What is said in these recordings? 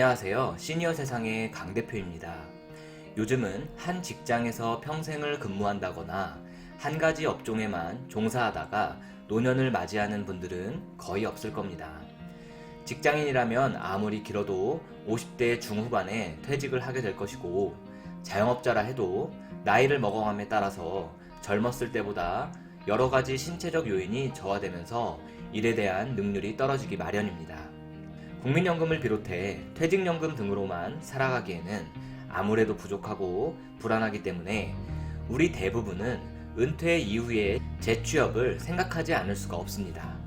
안녕하세요. 시니어 세상의 강 대표입니다. 요즘은 한 직장에서 평생을 근무한다거나 한 가지 업종에만 종사하다가 노년을 맞이하는 분들은 거의 없을 겁니다. 직장인이라면 아무리 길어도 50대 중후반에 퇴직을 하게 될 것이고, 자영업자라 해도 나이를 먹어감에 따라서 젊었을 때보다 여러 가지 신체적 요인이 저하되면서 일에 대한 능률이 떨어지기 마련입니다. 국민연금을 비롯해 퇴직연금 등으로만 살아가기에는 아무래도 부족하고 불안하기 때문에 우리 대부분은 은퇴 이후에 재취업을 생각하지 않을 수가 없습니다.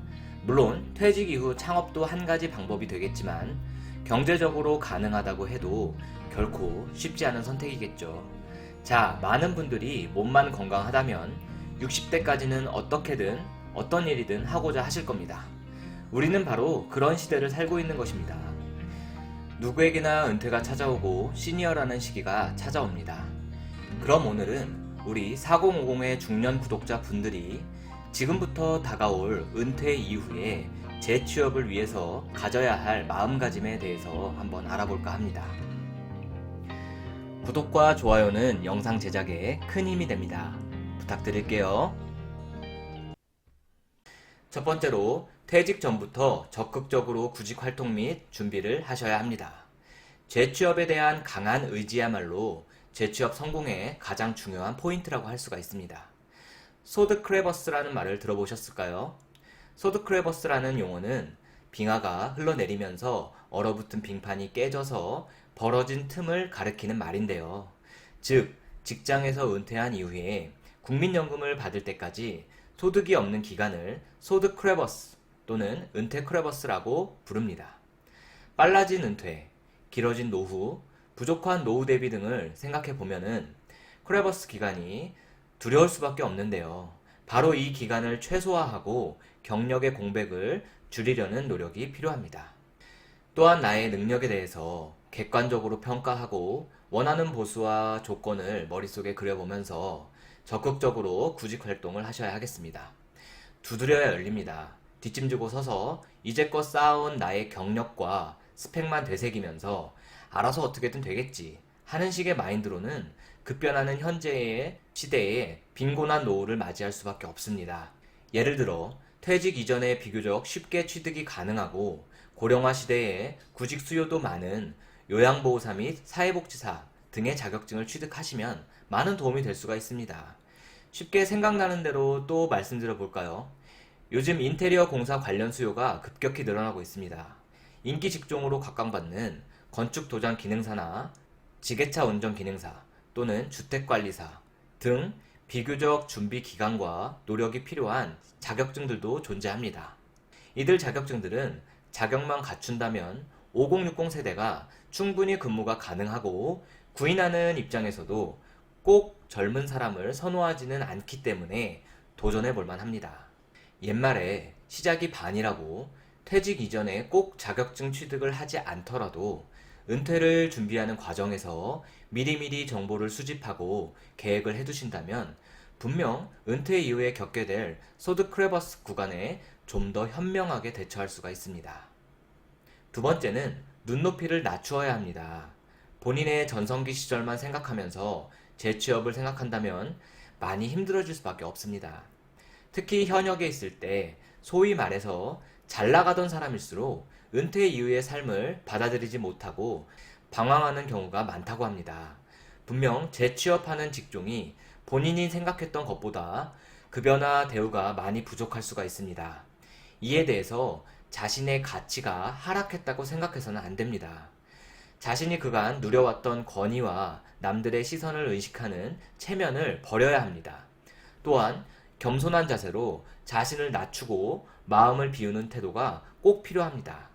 물론 퇴직 이후 창업도 한 가지 방법이 되겠지만 경제적으로 가능하다고 해도 결코 쉽지 않은 선택이겠죠. 자, 많은 분들이 몸만 건강하다면 60대까지는 어떻게든 어떤 일이든 하고자 하실 겁니다. 우리는 바로 그런 시대를 살고 있는 것입니다. 누구에게나 은퇴가 찾아오고 시니어라는 시기가 찾아옵니다. 그럼 오늘은 우리 4050의 중년 구독자 분들이 지금부터 다가올 은퇴 이후에 재취업을 위해서 가져야 할 마음가짐에 대해서 한번 알아볼까 합니다. 구독과 좋아요는 영상 제작에 큰 힘이 됩니다. 부탁드릴게요. 첫 번째로 퇴직 전부터 적극적으로 구직 활동 및 준비를 하셔야 합니다. 재취업에 대한 강한 의지야말로 재취업 성공의 가장 중요한 포인트라고 할 수가 있습니다. 소드크레버스라는 말을 들어보셨을까요? 소드크레버스라는 용어는 빙하가 흘러내리면서 얼어붙은 빙판이 깨져서 벌어진 틈을 가리키는 말인데요. 즉, 직장에서 은퇴한 이후에 국민연금을 받을 때까지 소득이 없는 기간을 소드크레버스 또는 은퇴크레버스라고 부릅니다. 빨라진 은퇴, 길어진 노후, 부족한 노후 대비 등을 생각해 보면은 크레버스 기간이 두려울 수밖에 없는데요. 바로 이 기간을 최소화하고 경력의 공백을 줄이려는 노력이 필요합니다. 또한 나의 능력에 대해서 객관적으로 평가하고 원하는 보수와 조건을 머릿속에 그려보면서 적극적으로 구직 활동을 하셔야 하겠습니다. 두드려야 열립니다. 뒷짐지고 서서 이제껏 쌓아온 나의 경력과 스펙만 되새기면서 알아서 어떻게든 되겠지 하는 식의 마인드로는 급변하는 현재의 시대에 빈곤한 노후를 맞이할 수밖에 없습니다. 예를 들어 퇴직 이전에 비교적 쉽게 취득이 가능하고 고령화 시대에 구직 수요도 많은 요양보호사 및 사회복지사 등의 자격증을 취득하시면 많은 도움이 될 수가 있습니다. 쉽게 생각나는 대로 또 말씀드려 볼까요? 요즘 인테리어 공사 관련 수요가 급격히 늘어나고 있습니다. 인기 직종으로 각광받는 건축 도장 기능사나 지게차 운전 기능사 또는 주택관리사 등 비교적 준비 기간과 노력이 필요한 자격증들도 존재합니다. 이들 자격증들은 자격만 갖춘다면 5060 세대가 충분히 근무가 가능하고 구인하는 입장에서도 꼭 젊은 사람을 선호하지는 않기 때문에 도전해 볼 만합니다. 옛말에 시작이 반이라고 퇴직 이전에 꼭 자격증 취득을 하지 않더라도 은퇴를 준비하는 과정에서 미리미리 정보를 수집하고 계획을 해두신다면 분명 은퇴 이후에 겪게 될 소드크레버스 구간에 좀 더 현명하게 대처할 수가 있습니다. 두 번째는 눈높이를 낮추어야 합니다. 본인의 전성기 시절만 생각하면서 재취업을 생각한다면 많이 힘들어질 수밖에 없습니다. 특히 현역에 있을 때 소위 말해서 잘 나가던 사람일수록 은퇴 이후의 삶을 받아들이지 못하고 방황하는 경우가 많다고 합니다. 분명 재취업하는 직종이 본인이 생각했던 것보다 급여나 대우가 많이 부족할 수가 있습니다. 이에 대해서 자신의 가치가 하락했다고 생각해서는 안 됩니다. 자신이 그간 누려왔던 권위와 남들의 시선을 의식하는 체면을 버려야 합니다. 또한 겸손한 자세로 자신을 낮추고 마음을 비우는 태도가 꼭 필요합니다.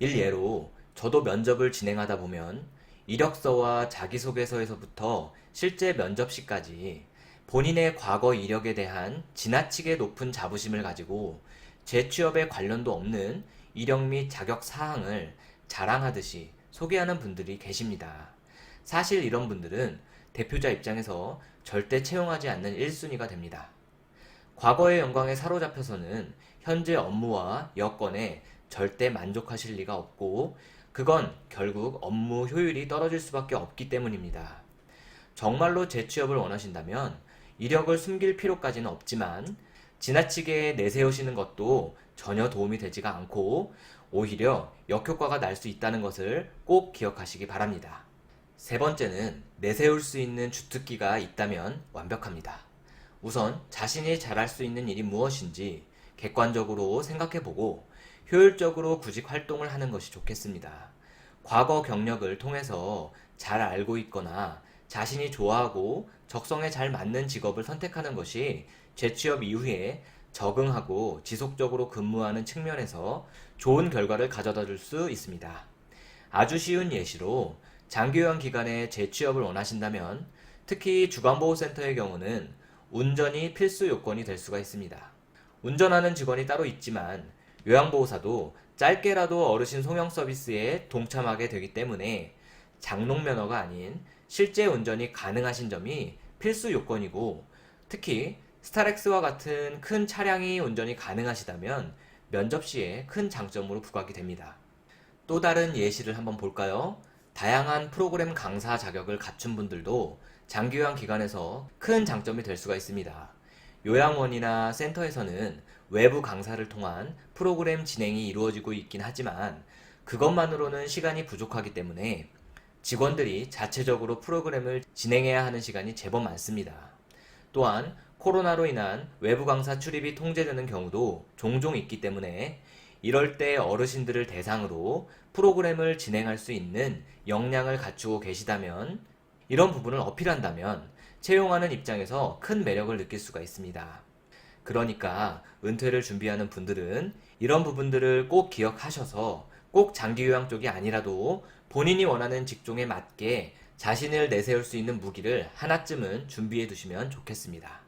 일예로 저도 면접을 진행하다 보면 이력서와 자기소개서에서부터 실제 면접시까지 본인의 과거 이력에 대한 지나치게 높은 자부심을 가지고 재취업에 관련도 없는 이력 및 자격 사항을 자랑하듯이 소개하는 분들이 계십니다. 사실 이런 분들은 대표자 입장에서 절대 채용하지 않는 1순위가 됩니다. 과거의 영광에 사로잡혀서는 현재 업무와 여건에 절대 만족하실 리가 없고 그건 결국 업무 효율이 떨어질 수밖에 없기 때문입니다. 정말로 재취업을 원하신다면 이력을 숨길 필요까지는 없지만 지나치게 내세우시는 것도 전혀 도움이 되지가 않고 오히려 역효과가 날 수 있다는 것을 꼭 기억하시기 바랍니다. 세 번째는 내세울 수 있는 주특기가 있다면 완벽합니다. 우선 자신이 잘할 수 있는 일이 무엇인지 객관적으로 생각해보고 효율적으로 구직 활동을 하는 것이 좋겠습니다. 과거 경력을 통해서 잘 알고 있거나 자신이 좋아하고 적성에 잘 맞는 직업을 선택하는 것이 재취업 이후에 적응하고 지속적으로 근무하는 측면에서 좋은 결과를 가져다 줄 수 있습니다. 아주 쉬운 예시로 장기요양 기간에 재취업을 원하신다면 특히 주간보호센터의 경우는 운전이 필수 요건이 될 수가 있습니다. 운전하는 직원이 따로 있지만 요양보호사도 짧게라도 어르신 송영 서비스에 동참하게 되기 때문에 장롱 면허가 아닌 실제 운전이 가능하신 점이 필수 요건이고 특히 스타렉스와 같은 큰 차량이 운전이 가능하시다면 면접 시에 큰 장점으로 부각이 됩니다. 또 다른 예시를 한번 볼까요? 다양한 프로그램 강사 자격을 갖춘 분들도 장기요양 기간에서 큰 장점이 될 수가 있습니다. 요양원이나 센터에서는 외부 강사를 통한 프로그램 진행이 이루어지고 있긴 하지만 그것만으로는 시간이 부족하기 때문에 직원들이 자체적으로 프로그램을 진행해야 하는 시간이 제법 많습니다. 또한 코로나로 인한 외부 강사 출입이 통제되는 경우도 종종 있기 때문에 이럴 때 어르신들을 대상으로 프로그램을 진행할 수 있는 역량을 갖추고 계시다면 이런 부분을 어필한다면 채용하는 입장에서 큰 매력을 느낄 수가 있습니다. 그러니까 은퇴를 준비하는 분들은 이런 부분들을 꼭 기억하셔서 꼭 장기요양 쪽이 아니라도 본인이 원하는 직종에 맞게 자신을 내세울 수 있는 무기를 하나쯤은 준비해 두시면 좋겠습니다.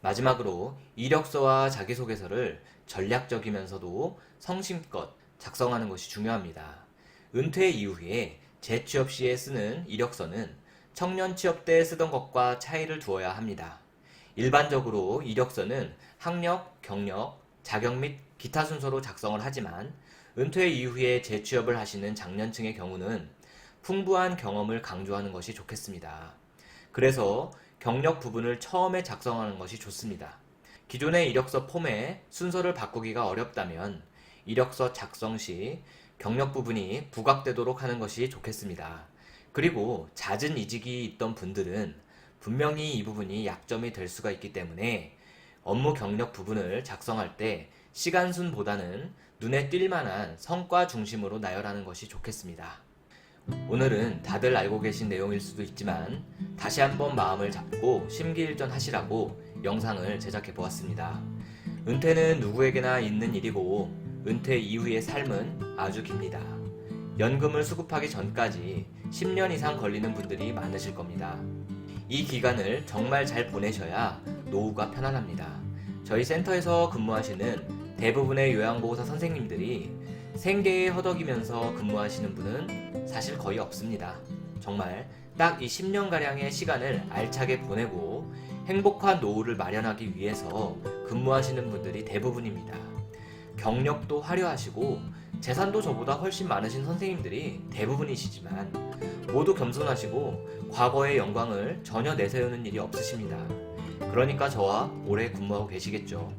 마지막으로 이력서와 자기소개서를 전략적이면서도 성심껏 작성하는 것이 중요합니다. 은퇴 이후에 재취업 시에 쓰는 이력서는 청년 취업 때 쓰던 것과 차이를 두어야 합니다. 일반적으로 이력서는 학력, 경력, 자격 및 기타 순서로 작성을 하지만 은퇴 이후에 재취업을 하시는 장년층의 경우는 풍부한 경험을 강조하는 것이 좋겠습니다. 그래서 경력 부분을 처음에 작성하는 것이 좋습니다. 기존의 이력서 폼에 순서를 바꾸기가 어렵다면 이력서 작성 시 경력 부분이 부각되도록 하는 것이 좋겠습니다. 그리고 잦은 이직이 있던 분들은 분명히 이 부분이 약점이 될 수가 있기 때문에 업무 경력 부분을 작성할 때 시간순보다는 눈에 띌 만한 성과 중심으로 나열하는 것이 좋겠습니다. 오늘은 다들 알고 계신 내용일 수도 있지만 다시 한번 마음을 잡고 심기일전하시라고 영상을 제작해 보았습니다. 은퇴는 누구에게나 있는 일이고 은퇴 이후의 삶은 아주 깁니다. 연금을 수급하기 전까지 10년 이상 걸리는 분들이 많으실 겁니다. 이 기간을 정말 잘 보내셔야 노후가 편안합니다. 저희 센터에서 근무하시는 대부분의 요양보호사 선생님들이 생계에 허덕이면서 근무하시는 분은 사실 거의 없습니다. 정말 딱 이 10년가량의 시간을 알차게 보내고 행복한 노후를 마련하기 위해서 근무하시는 분들이 대부분입니다. 경력도 화려하시고 재산도 저보다 훨씬 많으신 선생님들이 대부분이시지만 모두 겸손하시고 과거의 영광을 전혀 내세우는 일이 없으십니다. 그러니까 저와 오래 근무하고 계시겠죠.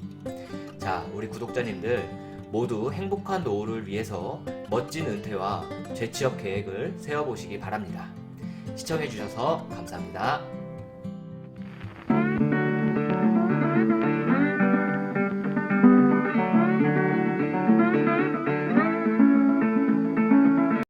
자, 우리 구독자님들 모두 행복한 노후를 위해서 멋진 은퇴와 재취업 계획을 세워보시기 바랍니다. 시청해주셔서 감사합니다.